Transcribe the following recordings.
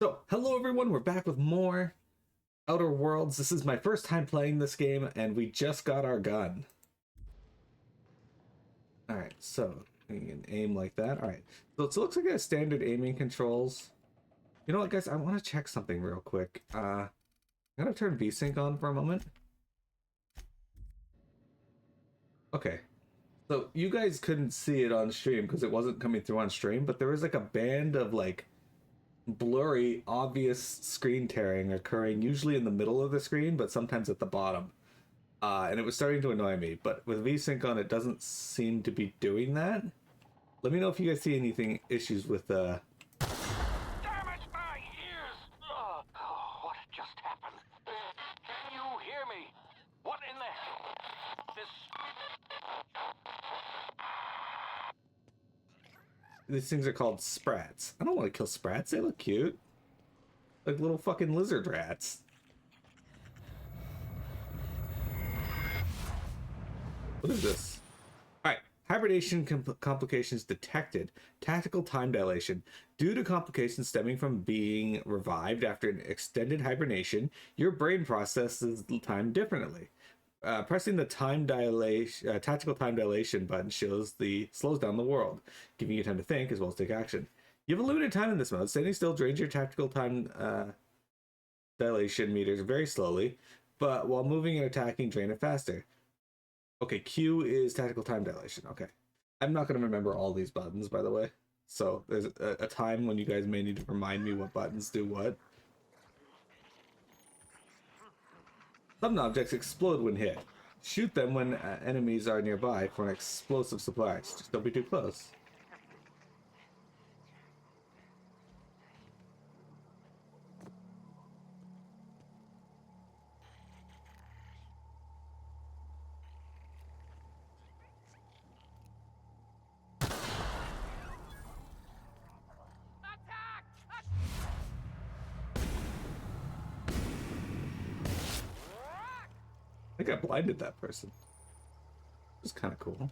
So, hello everyone, we're back with more Outer Worlds. This is my first time playing this game, and we just got our gun. Alright, so you can aim like that. Alright, so it looks like it has standard aiming controls. You know what, guys? I want to check something real quick. I'm going to turn VSync on for a moment. Okay, so you guys couldn't see it on stream because it wasn't coming through on stream, but there was like a band of like blurry, obvious screen tearing occurring, usually in the middle of the screen, but sometimes at the bottom. And it was starting to annoy me, but with VSync on, it doesn't seem to be doing that. Let me know if you guys see anything issues with Damage my ears! Oh, what just happened? Can you hear me? What in the hell? These things are called sprats. I don't want to kill sprats. They look cute, like little fucking lizard rats. What is this? Alright, hibernation complications detected. Tactical time dilation. Due to complications stemming from being revived after an extended hibernation, your brain processes time differently. Pressing the time dilation, tactical time dilation button slows down the world, giving you time to think as well as take action. You have a limited time in this mode. Standing still drains your tactical time dilation meters very slowly, but while moving and attacking, drain it faster. Okay, Q is tactical time dilation. Okay. I'm not going to remember all these buttons, by the way. So there's a time when you guys may need to remind me what buttons do what. Some objects explode when hit. Shoot them when enemies are nearby for an explosive supply. Just don't be too close. I think I blinded that person. It was kind of cool.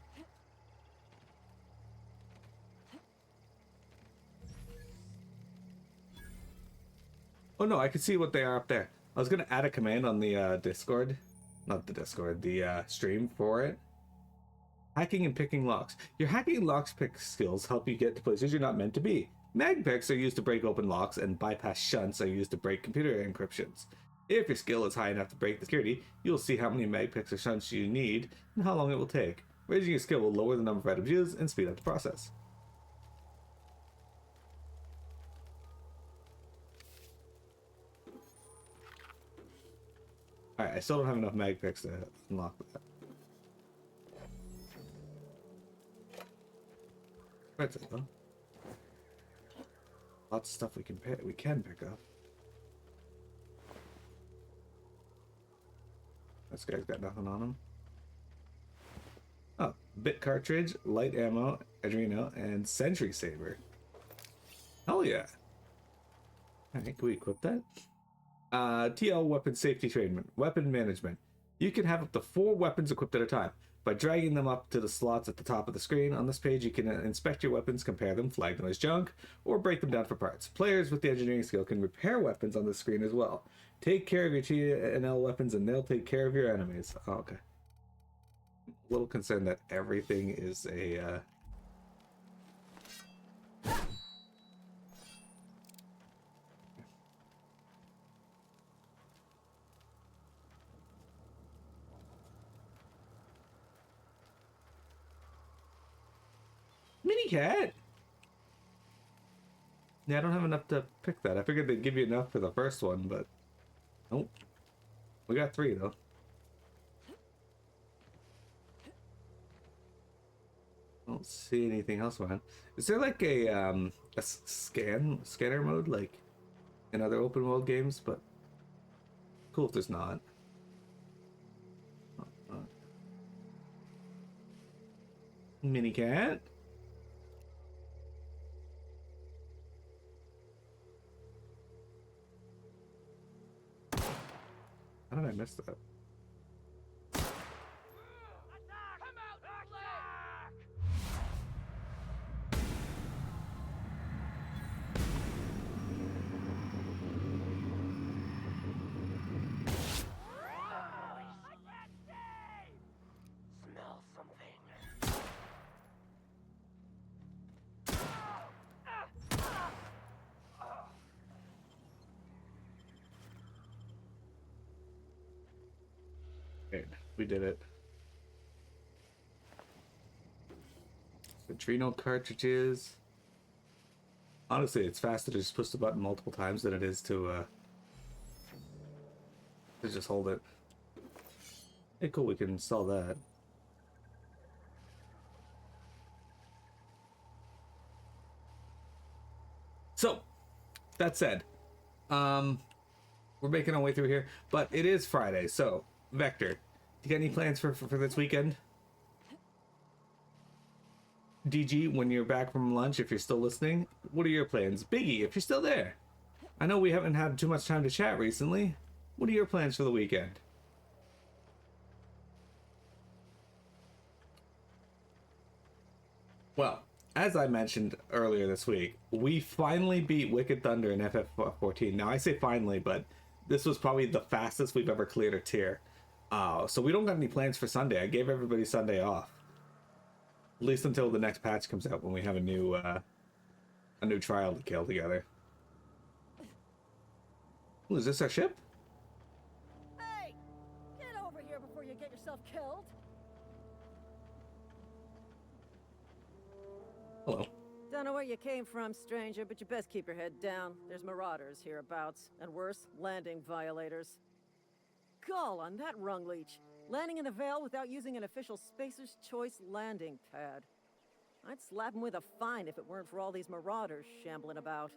Oh no, I can see what they are up there. I was going to add a command on the Discord. Not the Discord, the stream for it. Hacking and picking locks. Your hacking and locks pick skills help you get to places you're not meant to be. Mag picks are used to break open locks, and bypass shunts are used to break computer encryptions. If your skill is high enough to break the security, you'll see how many mag picks or shunts you need and how long it will take. Raising your skill will lower the number of items used and speed up the process. Alright, I still don't have enough mag picks to unlock that. That's it though. Lots of stuff we can pick up. This guy's got nothing on him. Oh, bit cartridge, light ammo, adrenal, and sentry saber. Hell yeah. Alright, can we equip that? TL weapon safety training, weapon management. You can have up to 4 weapons equipped at a time. By dragging them up to the slots at the top of the screen, on this page you can inspect your weapons, compare them, flag them as junk, or break them down for parts. Players with the engineering skill can repair weapons on the screen as well. Take care of your TNL weapons and they'll take care of your enemies. Oh, okay. A little concerned that everything is a... Mini cat? Yeah, I don't have enough to pick that. I figured they'd give you enough for the first one, but... Nope. We got 3, though. I don't see anything else, man. Is there like a scanner mode, like in other open world games? But cool if there's not. Mini cat? How did I miss that? Okay, we did it. Adrenal cartridges. Honestly, it's faster to just push the button multiple times than it is to just hold it. Hey, cool, we can install that. So, that said, we're making our way through here, but it is Friday, so, Vector, do you got any plans for this weekend? DG, when you're back from lunch, if you're still listening, what are your plans? Biggie, if you're still there. I know we haven't had too much time to chat recently. What are your plans for the weekend? Well, as I mentioned earlier this week, we finally beat Wicked Thunder in FF14. Now, I say finally, but this was probably the fastest we've ever cleared a tier. So we don't got any plans for Sunday. I gave everybody Sunday off. At least until the next patch comes out when we have a new trial to kill together. Ooh, is this our ship? Hey! Get over here before you get yourself killed! Hello. Don't know where you came from, stranger, but you best keep your head down. There's marauders hereabouts, and worse, landing violators. Gall on that rung leech. Landing in the Vale without using an official Spacer's Choice landing pad. I'd slap him with a fine if it weren't for all these marauders shambling about.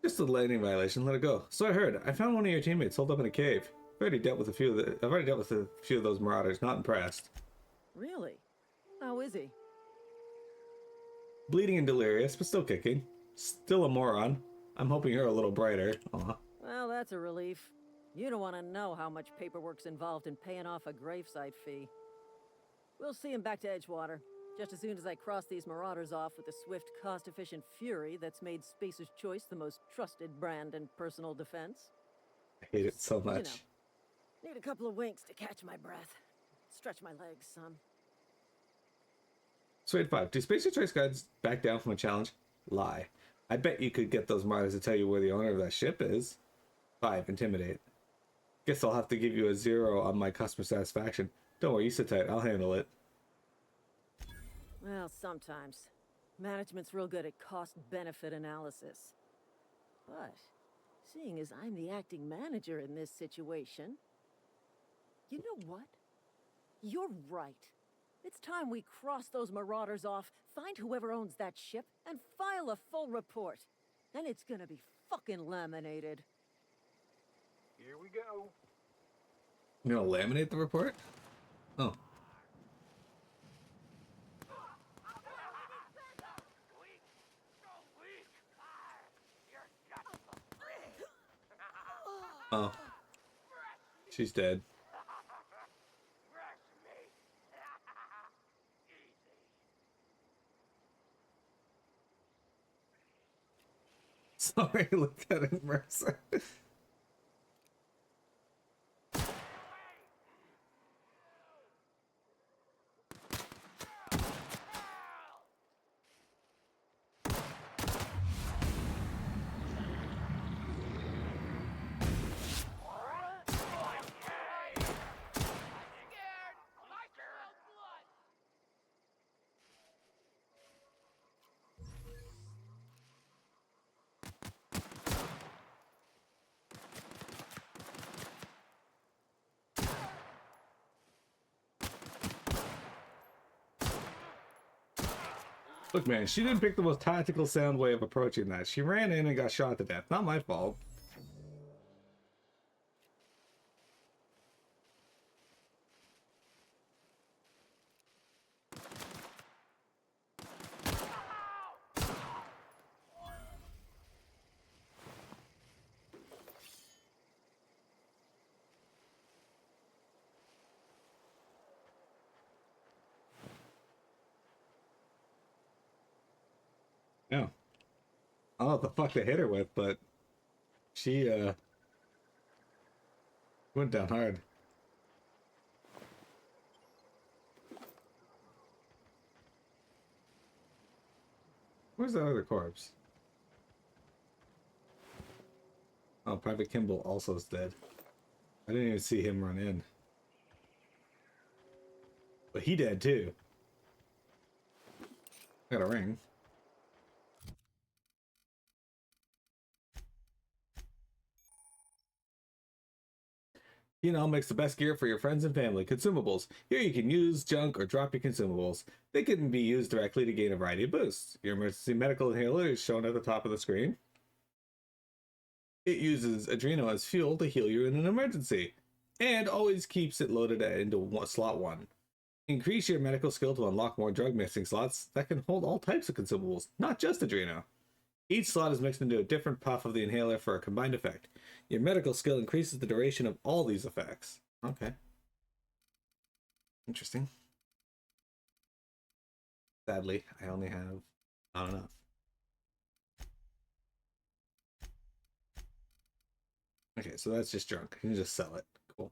Just a landing violation. Let it go. So I heard. I found one of your teammates holed up in a cave. I've already dealt with a few of those marauders. Not impressed. Really? How is he? Bleeding and delirious, but still kicking. Still a moron. I'm hoping you're a little brighter. Aw. Well, that's a relief. You don't want to know how much paperwork's involved in paying off a gravesite fee. We'll see him back to Edgewater, just as soon as I cross these marauders off with the swift, cost-efficient fury that's made Spacer's Choice the most trusted brand in personal defense. I hate it so much. You know, need a couple of winks to catch my breath. Stretch my legs some. Suede 5. Do Spacer Choice guides back down from a challenge? Lie. I bet you could get those marauders to tell you where the owner of that ship is. 5. Intimidate. Guess I'll have to give you a 0 on my customer satisfaction. Don't worry, you sit tight. I'll handle it. Well, sometimes. Management's real good at cost-benefit analysis. But, seeing as I'm the acting manager in this situation... You know what? You're right. It's time we cross those marauders off, find whoever owns that ship, and file a full report. Then it's gonna be fucking laminated. Here we go. You gonna laminate the report? Oh. Oh. She's dead. Sorry, look at it, Mercer. Look, man, she didn't pick the most tactical sound way of approaching that. She ran in and got shot to death. Not my fault. Yeah. I don't know what the fuck they hit her with, but she went down hard. Where's that other corpse? Oh, Private Kimball also is dead. I didn't even see him run in. But he dead too. Got a ring. You know, makes the best gear for your friends and family. Consumables. Here you can use junk or drop your consumables. They can be used directly to gain a variety of boosts. Your emergency medical inhaler is shown at the top of the screen. It uses Adreno as fuel to heal you in an emergency, and always keeps it loaded into slot 1. Increase your medical skill to unlock more drug mixing slots that can hold all types of consumables, not just Adreno. Each slot is mixed into a different puff of the inhaler for a combined effect. Your medical skill increases the duration of all these effects. Okay. Interesting. Sadly, I only have not enough. Okay, so that's just junk. You can just sell it. Cool.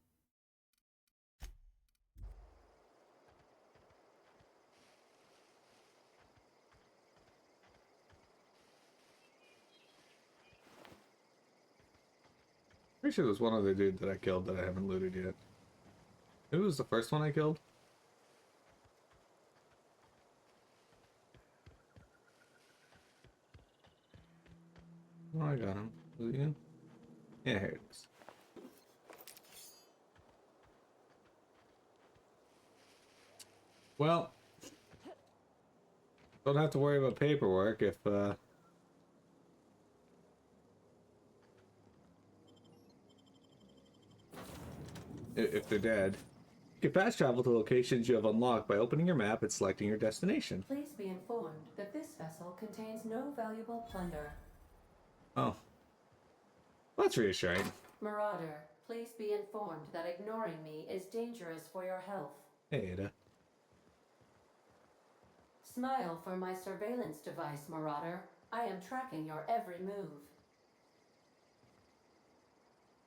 Pretty sure there's one other dude that I killed that I haven't looted yet. Maybe it was the first one I killed. Oh, I got him. Was it you? Yeah, here it is. Well, don't have to worry about paperwork if they're dead. You can fast travel to locations you have unlocked by opening your map and selecting your destination. Please be informed that this vessel contains no valuable plunder. Oh. Well, that's reassuring. Marauder, please be informed that ignoring me is dangerous for your health. Hey, Ada. Smile for my surveillance device, Marauder. I am tracking your every move.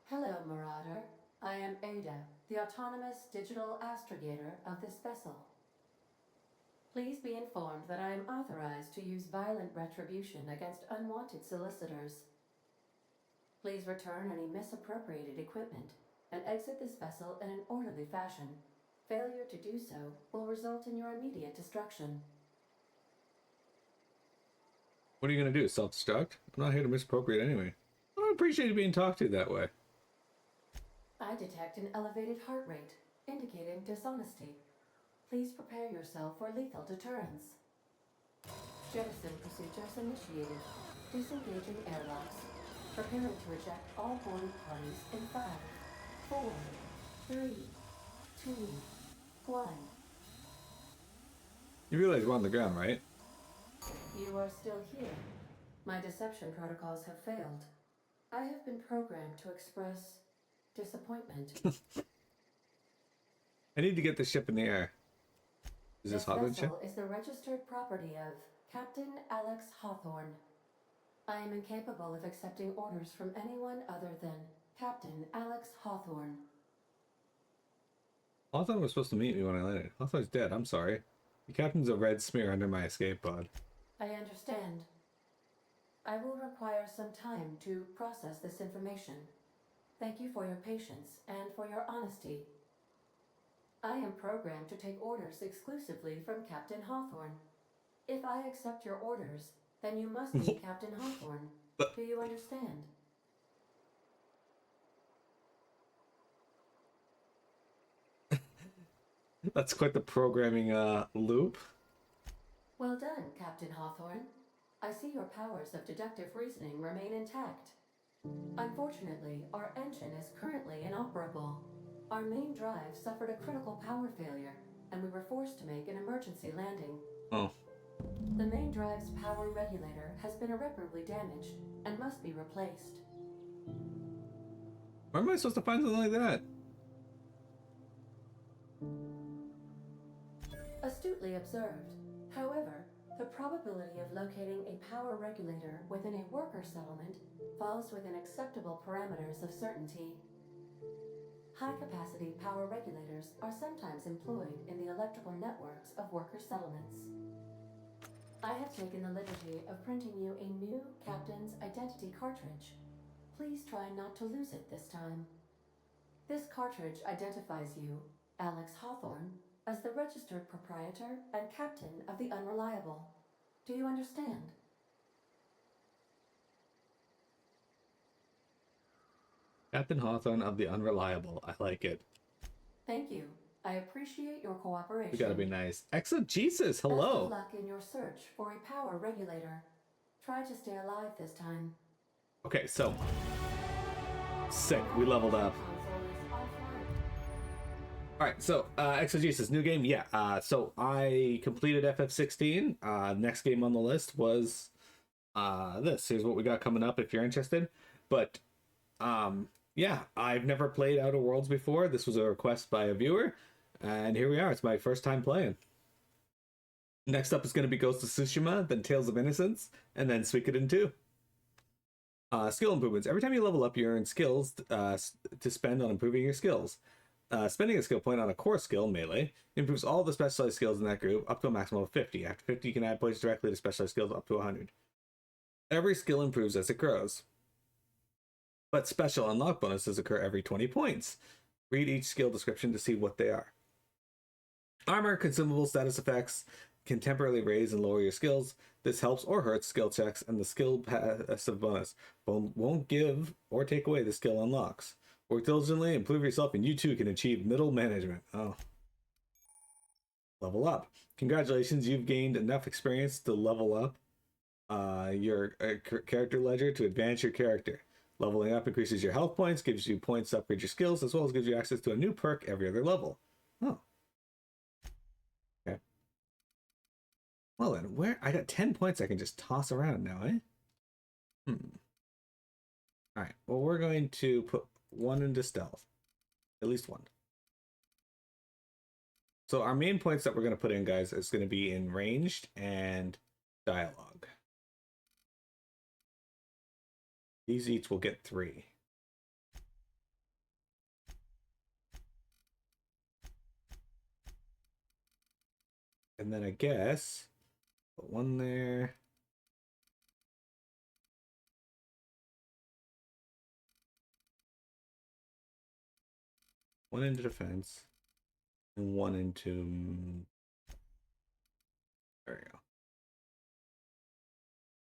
Hello, Marauder. I am Ada, the autonomous digital astrogator of this vessel. Please be informed that I am authorized to use violent retribution against unwanted solicitors. Please return any misappropriated equipment and exit this vessel in an orderly fashion. Failure to do so will result in your immediate destruction. What are you going to do? Self-destruct? I'm not here to misappropriate anyway. I don't appreciate being talked to that way. I detect an elevated heart rate, indicating dishonesty. Please prepare yourself for lethal deterrence. Jettison procedures initiated. Disengaging airlocks. Preparing to eject all boarding parties in 5, 4, 3, 2, 1. You realize we're on the ground, right? You are still here. My deception protocols have failed. I have been programmed to express disappointment. I need to get the ship in the air. Is this Hawthorne ship? vessel is the registered property of Captain Alex Hawthorne. I am incapable of accepting orders from anyone other than Captain Alex Hawthorne. Hawthorne was supposed to meet me when I landed. Hawthorne's dead, I'm sorry. The captain's a red smear under my escape pod. I understand. I will require some time to process this information. Thank you for your patience and for your honesty. I am programmed to take orders exclusively from Captain Hawthorne. If I accept your orders, then you must be Captain Hawthorne. Do you understand? That's quite the programming loop. Well done, Captain Hawthorne. I see your powers of deductive reasoning remain intact. Unfortunately, our engine is currently inoperable. Our main drive suffered a critical power failure, and we were forced to make an emergency landing. Oh. The main drive's power regulator has been irreparably damaged and must be replaced. Where am I supposed to find something like that? Astutely observed. However, the probability of locating a power regulator within a worker settlement falls within acceptable parameters of certainty. High-capacity power regulators are sometimes employed in the electrical networks of worker settlements. I have taken the liberty of printing you a new Captain's Identity cartridge. Please try not to lose it this time. This cartridge identifies you, Alex Hawthorne, as the registered proprietor and captain of the Unreliable. Do you understand? Captain Hawthorne of the Unreliable. I like it. Thank you. I appreciate your cooperation. We gotta be nice. Exegesis, Best of hello. luck in your search for a power regulator. Try to stay alive this time. Okay, so sick. We leveled up. Console is offline. All right, so Exegesis, new game. Yeah. So I completed FF16. Next game on the list was this. Here's what we got coming up if you're interested. But yeah, I've never played Outer Worlds before. This was a request by a viewer, and here we are. It's my first time playing. Next up is going to be Ghost of Tsushima, then Tales of Innocence, and then Suikoden 2. Skill improvements. Every time you level up, you earn skills to spend on improving your skills. Spending a skill point on a core skill, melee, improves all the specialized skills in that group up to a maximum of 50. After 50, you can add points directly to specialized skills up to 100. Every skill improves as it grows, but special unlock bonuses occur every 20 points. Read each skill description to see what they are. Armor, consumable status effects can temporarily raise and lower your skills. This helps or hurts skill checks, and the skill passive bonus won't give or take away the skill unlocks. Work diligently, improve yourself, and you too can achieve middle management. Oh. Level up. Congratulations, you've gained enough experience to level up your character ledger to advance your character. Leveling up increases your health points, gives you points to upgrade your skills, as well as gives you access to a new perk every other level. Oh. Okay. Well then, where I got 10 points I can just toss around now, eh? Alright, well we're going to put one into stealth. At least one. So our main points that we're going to put in, guys, is going to be in ranged and dialogue. These each will get 3. And then I guess put one there. One into defense. And one into... There we go.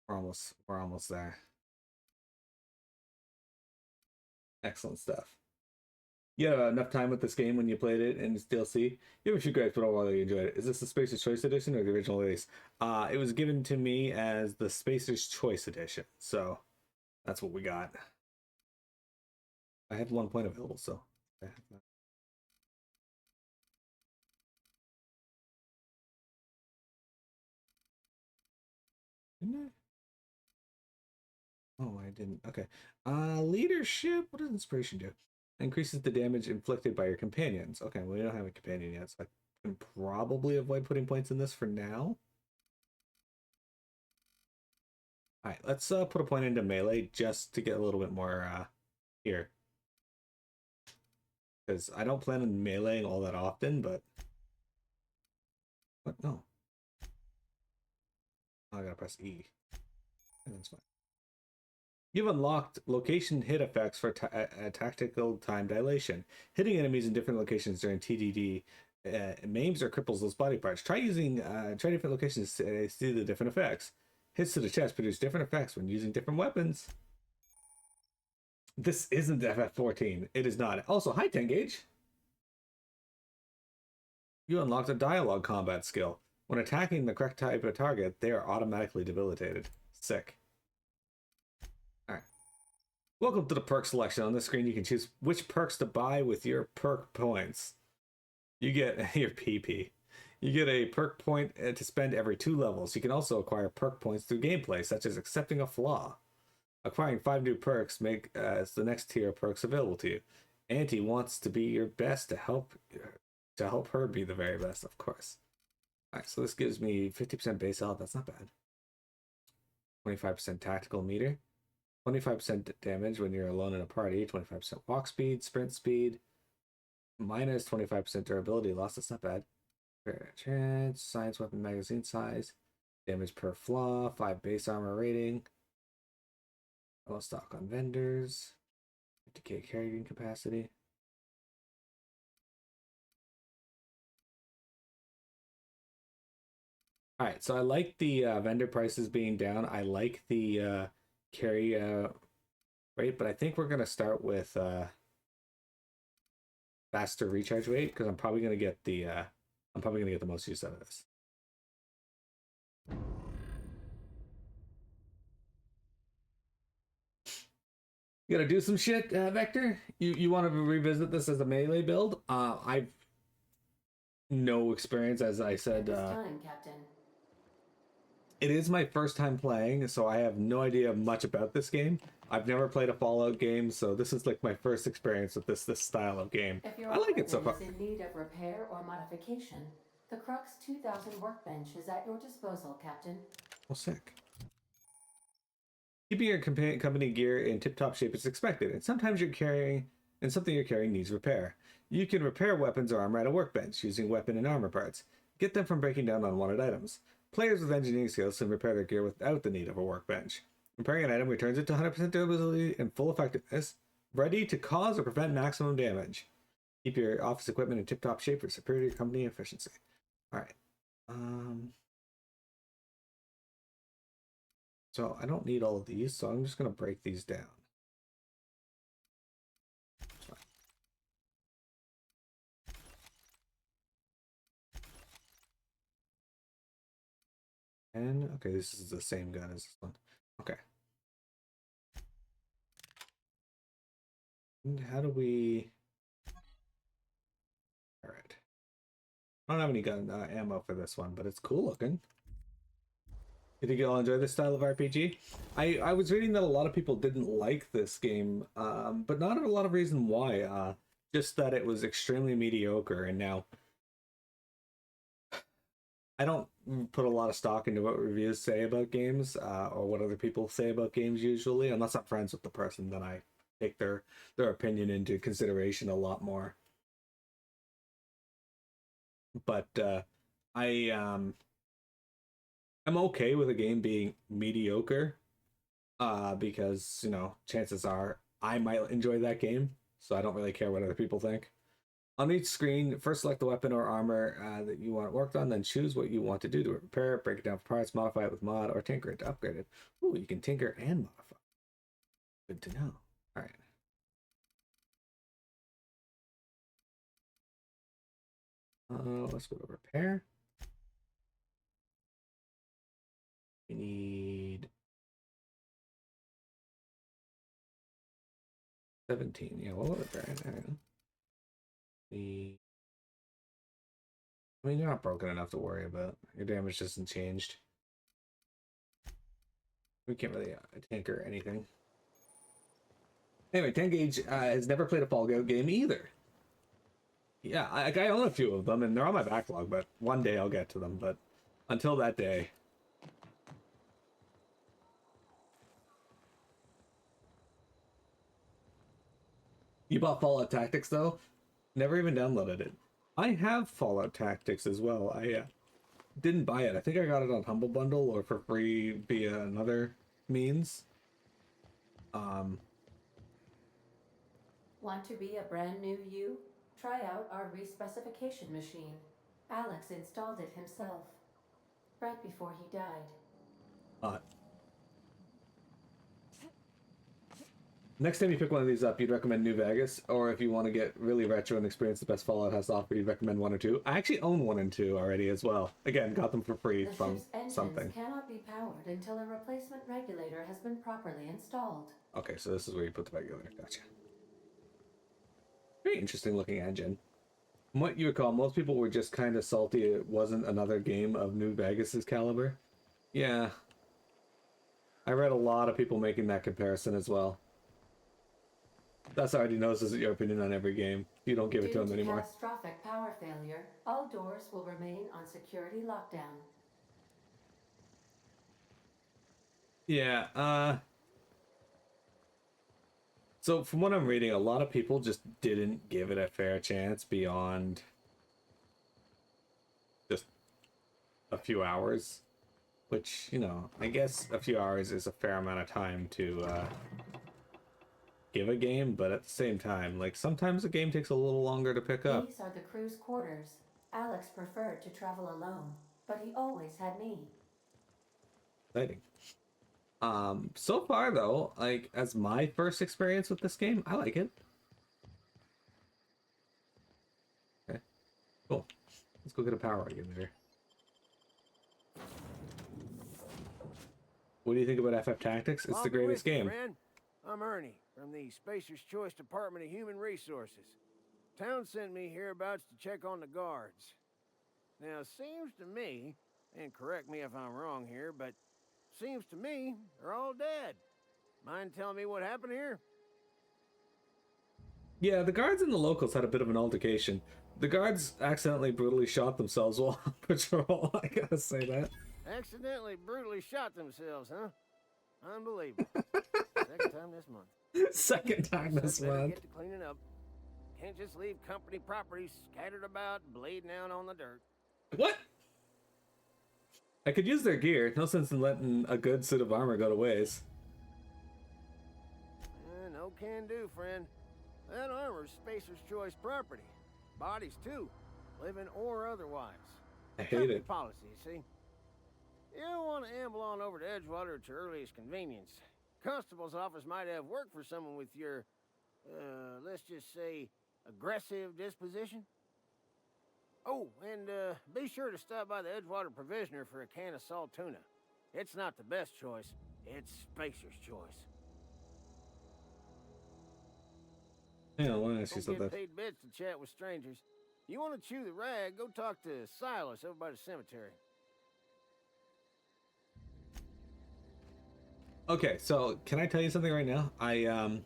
We're almost there. Excellent stuff. You had enough time with this game when you played it in its DLC. You have a few gripes, but overall you enjoyed it. Is this the Spacer's Choice Edition or the original release? It was given to me as the Spacer's Choice Edition, so that's what we got. I have 1 point available, so I have that. Didn't I? Oh, I didn't. Okay. Leadership. What does inspiration do? Increases the damage inflicted by your companions. Okay, well, we don't have a companion yet, so I can probably avoid putting points in this for now. All right, let's put a point into melee just to get a little bit more here. Because I don't plan on meleeing all that often, but... What? No. Oh, I gotta press E. And that's fine. You've unlocked location hit effects for tactical time dilation. Hitting enemies in different locations during TDD maims or cripples those body parts. Try different locations to see the different effects. Hits to the chest produce different effects when using different weapons. This isn't FF14. It is not. Also, hi, 10 gauge. You unlocked a dialogue combat skill. When attacking the correct type of target, they are automatically debilitated. Sick. Alright. Welcome to the perk selection. On this screen, you can choose which perks to buy with your perk points. You get your PP. You get a perk point to spend every 2 levels. You can also acquire perk points through gameplay, such as accepting a flaw. Acquiring 5 new perks make the next tier of perks available to you. Auntie wants to be your best to help her be the very best, of course. Alright, so this gives me 50% base health. That's not bad. 25% tactical meter. 25% damage when you're alone in a party. 25% walk speed, sprint speed. Minus 25% durability loss. That's not bad. Chance, science weapon magazine size. Damage per flaw. 5 base armor rating. All stock on vendors. 50k carrying capacity. All right, so I like the vendor prices being down. I like the carry rate, but I think we're gonna start with faster recharge rate because I'm probably gonna get the most use out of this. You gotta do some shit, Vector. You want to revisit this as a melee build? I've no experience, as I said. This time, Captain. It is my first time playing, so I have no idea much about this game. I've never played a Fallout game, so this is like my first experience with this style of game. If your I like it so far. equipment is in need of repair or modification, the Crux 2000 workbench is at your disposal, Captain. Oh, sick. Keeping your company gear in tip-top shape is expected, and sometimes something you're carrying needs repair. You can repair weapons or armor at a workbench using weapon and armor parts. Get them from breaking down unwanted items. Players with engineering skills can repair their gear without the need of a workbench. Repairing an item returns it to 100% durability and full effectiveness, ready to cause or prevent maximum damage. Keep your office equipment in tip-top shape for superior company efficiency. Alright. So I don't need all of these, so I'm just going to break these down. And okay, this is the same gun as this one. Okay. And how do we... Alright. I don't have any gun ammo for this one, but it's cool looking. You think you'll enjoy this style of RPG? I was reading that a lot of people didn't like this game, but not a lot of reason why. Just that it was extremely mediocre, and now I don't put a lot of stock into what reviews say about games, or what other people say about games usually, unless I'm friends with the person, then I take their opinion into consideration a lot more. But I'm okay with a game being mediocre, because chances are I might enjoy that game, so I don't really care what other people think. On each screen, first select the weapon or armor that you want worked on, then choose what you want to do to repair it, break it down for parts, modify it with mod, or tinker it to upgrade it. Ooh, you can tinker and modify. Good to know. All right. Let's go to repair. We need 17. Yeah, we'll repair it. There we go. I mean, you're not broken enough to worry about. Your damage hasn't changed. We can't really tinker anything. Anyway, 10 Gauge has never played a Fallout game either. Yeah, I own a few of them, and they're on my backlog, but one day I'll get to them. But until that day... You bought Fallout Tactics, though? Never even downloaded it. I have Fallout Tactics as well. I didn't buy it. I think I got it on Humble Bundle or for free via another means. Want to be a brand new you? Try out our respecification machine. Alex installed it himself, right before he died. Next time you pick one of these up, you'd recommend New Vegas, or if you want to get really retro and experience the best Fallout has to offer, you'd recommend 1 or 2. I actually own 1 and 2 already as well. Again, got them for free from something. The ship's engines cannot be powered until a replacement regulator has been properly installed. Okay, so this is where you put the regulator. Gotcha. Very interesting looking engine. From what you recall, most people were just kind of salty it wasn't another game of New Vegas's caliber. Yeah. I read a lot of people making that comparison as well. That's already knows isn't your opinion on every game. You don't give it to them anymore. Due to catastrophic power failure, all doors will remain on security lockdown. Yeah, so from what I'm reading, a lot of people just didn't give it a fair chance beyond just a few hours. Which, I guess a few hours is a fair amount of time to give a game, but at the same time, like, sometimes a game takes a little longer to pick up. These are the crew's quarters. Alex preferred to travel alone. but he always had me. Exciting. So far though, like as my first experience with this game, I like it. Okay, cool. Let's go get a power regulator. What do you think about FF Tactics? It's the greatest game. Friend. I'm Ernie from the Spacer's Choice Department of Human Resources. Town sent me hereabouts to check on the guards. Now, it seems to me, and correct me if I'm wrong here, but seems to me they're all dead. Mind telling me what happened here? Yeah, the guards and the locals had a bit of an altercation. The guards accidentally brutally shot themselves while on patrol. I gotta say that. Accidentally brutally shot themselves, huh? Unbelievable. Second time this month. Second time this Better month. get to cleaning up. Can't just leave company property scattered about, bleeding out on the dirt. What? I could use their gear. No sense in letting a good suit of armor go to waste. No can do, friend. That armor's Spacer's Choice property. Bodies, too. Living or otherwise. I hate Company it. policy, you see? You don't want to amble on over to Edgewater at your earliest convenience. Constable's office might have work for someone with your, let's just say, aggressive disposition. Oh, and be sure to stop by the Edgewater Provisioner for a can of salt tuna. It's not the best choice. It's Spacer's Choice. Yeah, I want to ask you Don't get something. paid bits to chat with strangers. You want to chew the rag, go talk to Silas over by the cemetery. Okay, so can I tell you something right now? I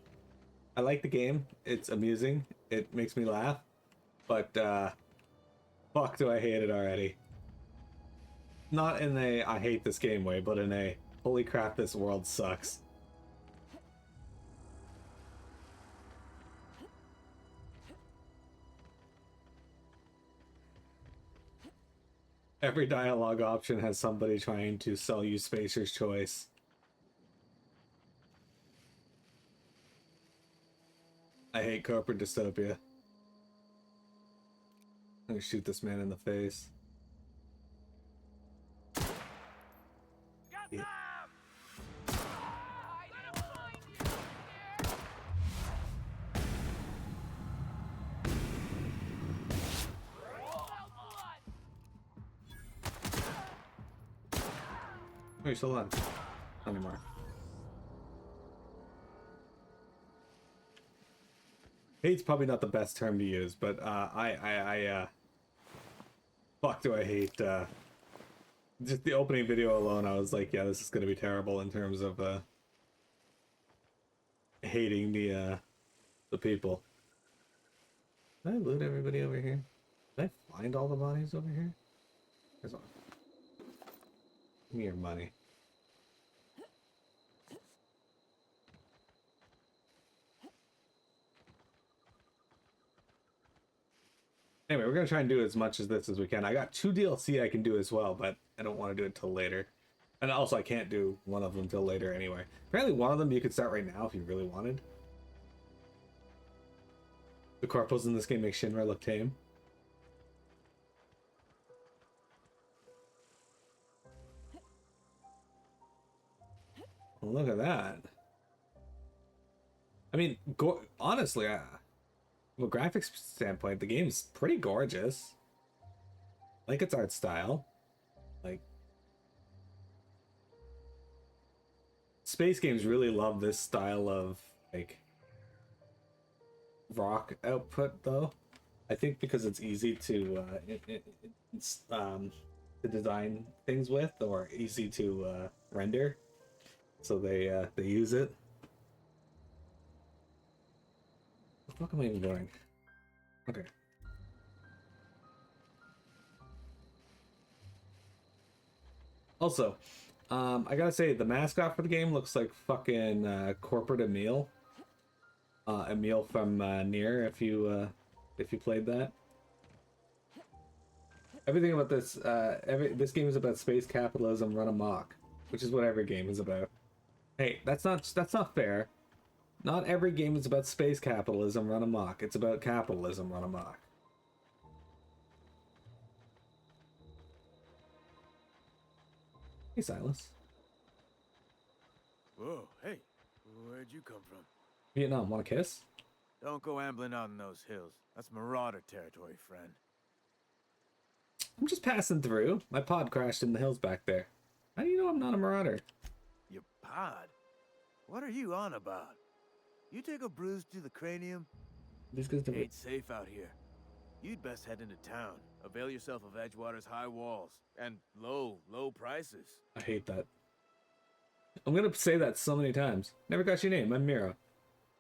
like the game. It's amusing. It makes me laugh. But fuck, do I hate it already. Not in a I hate this game way, but in a holy crap, this world sucks. Every dialogue option has somebody trying to sell you Spacer's Choice. I hate corporate dystopia. I'm gonna shoot this man in the face. Yeah. Oh, you're still on. Not anymore. Hate's probably not the best term to use, but fuck, do I hate just the opening video alone. I was like, yeah, this is gonna be terrible in terms of hating the people. Did I loot everybody over here? Did I find all the bodies over here? There's one. Give me your money. Anyway, we're gonna try and do as much of this as we can. I got 2 DLC I can do as well, but I don't want to do it till later. And also, I can't do one of them till later anyway. Apparently, one of them you could start right now if you really wanted. The corporals in this game make Shinra look tame. Well, look at that. I mean, honestly, from a graphics standpoint, the game's pretty gorgeous. Like its art style. Like, space games really love this style of, like, rock output, though. I think because it's easy to design things with, or easy to render, so they use it. What the fuck am I even doing? Okay. Also, I gotta say, the mascot for the game looks like fucking corporate Emil. Emil from Nier, if you played that. Everything about this, this game is about space capitalism run amok, which is what every game is about. Hey, that's not fair. Not every game is about space capitalism run amok. It's about capitalism run amok. Hey, Silas. Whoa, hey, where'd you come from? Vietnam, want a kiss? Don't go ambling out in those hills. That's marauder territory, friend. I'm just passing through. My pod crashed in the hills back there. How do you know I'm not a marauder? Your pod? What are you on about? You take a bruise to the cranium? This goes to Ain't safe out here. You'd best head into town. Avail yourself of Edgewater's high walls. And low prices. I hate that. I'm gonna say that so many times. Never got your name. I'm Mira.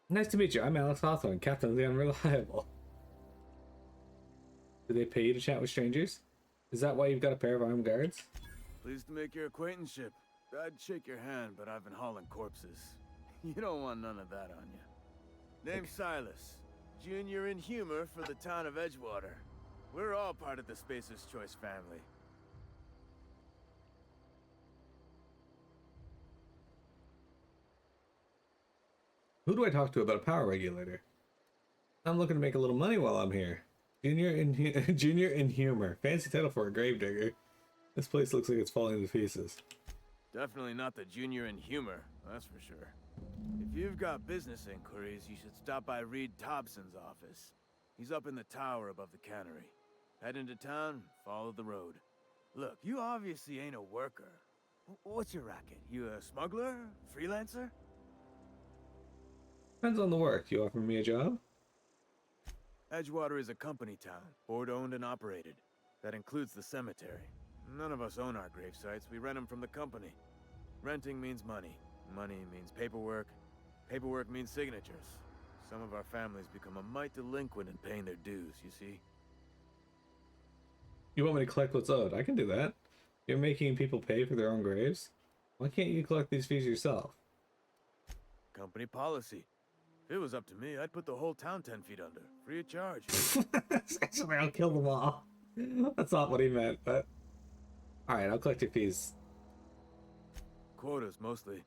Nice to meet you. I'm Alex Hawthorne, Captain of the Unreliable. Do they pay you to chat with strangers? Is that why you've got a pair of armed guards? Pleased to make your acquaintanceship. I'd shake your hand, but I've been hauling corpses. You don't want none of that on you. Name's Silas. Junior in humor for the town of Edgewater. We're all part of the Spacer's Choice family. Who do I talk to about a power regulator? I'm looking to make a little money while I'm here. Junior in humor. Fancy title for a gravedigger. This place looks like it's falling to pieces. Definitely not the junior in humor, that's for sure. If you've got business inquiries, you should stop by Reed Thompson's office. He's up in the tower above the cannery. Head into town, follow the road. Look, you obviously ain't a worker. What's your racket? You a smuggler? Freelancer? Depends on the work. You offer me a job? Edgewater is a company town, board-owned and operated. That includes the cemetery. None of us own our grave sites, we rent them from the company. Renting means money. Money means paperwork. Paperwork means signatures. Some of our families become a mite delinquent in paying their dues, you see? You want me to collect what's owed? I can do that. You're making people pay for their own graves? Why can't you collect these fees yourself? Company policy. If it was up to me, I'd put the whole town 10 feet under, free of charge. Actually, I'll kill them all. That's not what he meant, but... Alright, I'll collect your fees. Quotas, mostly.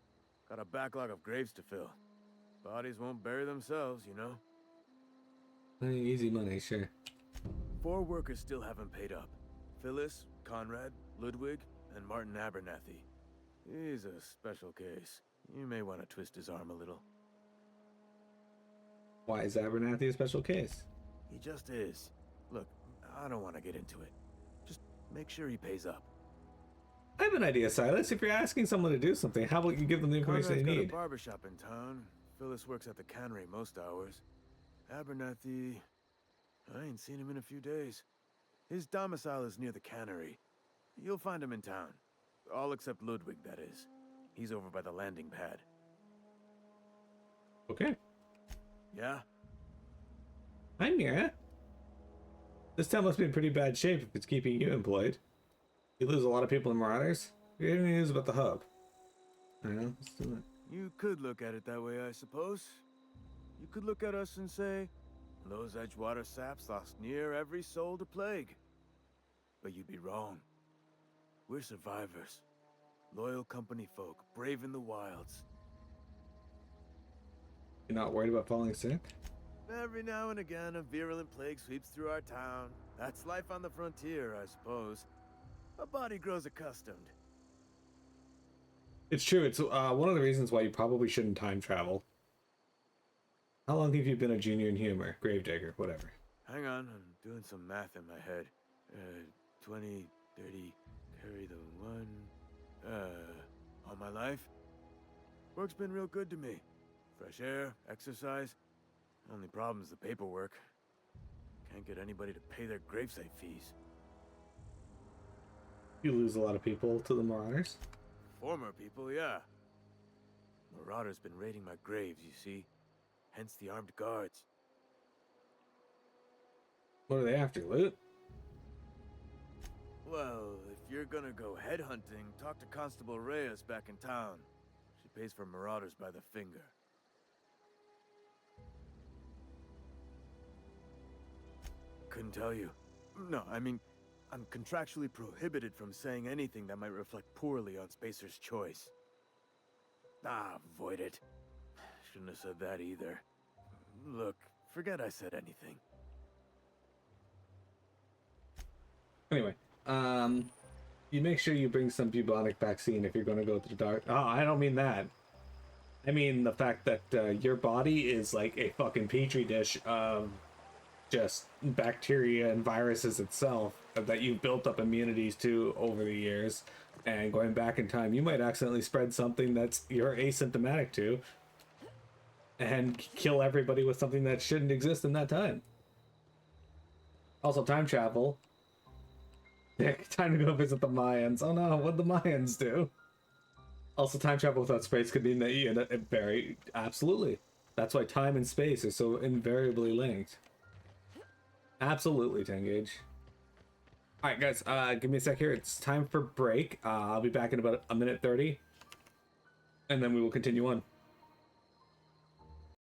Got a backlog of graves to fill. Bodies won't bury themselves, you know? Easy money, sure. 4 workers still haven't paid up. Phyllis, Conrad, Ludwig, and Martin Abernathy. He's a special case. You may want to twist his arm a little. Why is Abernathy a special case? He just is. Look, I don't want to get into it. Just make sure he pays up. I have an idea, Silas. If you're asking someone to do something, how about you give them the information Conrad's they got need? a barbershop in town. Phyllis works at the cannery most hours. Abernathy... I ain't seen him in a few days. His domicile is near the cannery. You'll find him in town. All except Ludwig, that is. He's over by the landing pad. Okay. Yeah? Hi, Mira. This town must be in pretty bad shape if it's keeping you employed. You lose a lot of people in Marauders. You have any news about the hub? I don't know. Let's do it. You could look at it that way, I suppose. You could look at us and say, those Edgewater saps lost near every soul to plague. But you'd be wrong. We're survivors. Loyal company folk, brave in the wilds. You're not worried about falling sick? Every now and again, a virulent plague sweeps through our town. That's life on the frontier, I suppose. A body grows accustomed. It's true. It's one of the reasons why you probably shouldn't time travel. How long have you been a junior in humor? Gravedigger, whatever. Hang on, I'm doing some math in my head. 20, 30, carry the 1... all my life? Work's been real good to me. Fresh air, exercise. Only problem's the paperwork. Can't get anybody to pay their gravesite fees. You lose a lot of people to the Marauders? Former people, yeah. Marauders been raiding my graves, you see. Hence the armed guards. What are they after, loot? Well, if you're gonna go headhunting, talk to Constable Reyes back in town. She pays for marauders by the finger. Couldn't tell you. No, I mean, I'm contractually prohibited from saying anything that might reflect poorly on Spacer's Choice. Ah, avoid it. Shouldn't have said that either. Look, forget I said anything. Anyway, You make sure you bring some bubonic vaccine if you're going to go to the dark. Oh, I don't mean that. I mean the fact that your body is like a fucking petri dish of just bacteria and viruses itself that you've built up immunities to over the years. And going back in time, you might accidentally spread something that's you're asymptomatic to and kill everybody with something that shouldn't exist in that time. Also, time travel. Time to go visit the Mayans. Oh no, what'd the Mayans do? Also, time travel without space could mean that you end up very... Absolutely. That's why time and space are so invariably linked. Absolutely, 10 gauge. Alright, guys, give me a sec here. It's time for break. I'll be back in about a minute 30. And then we will continue on.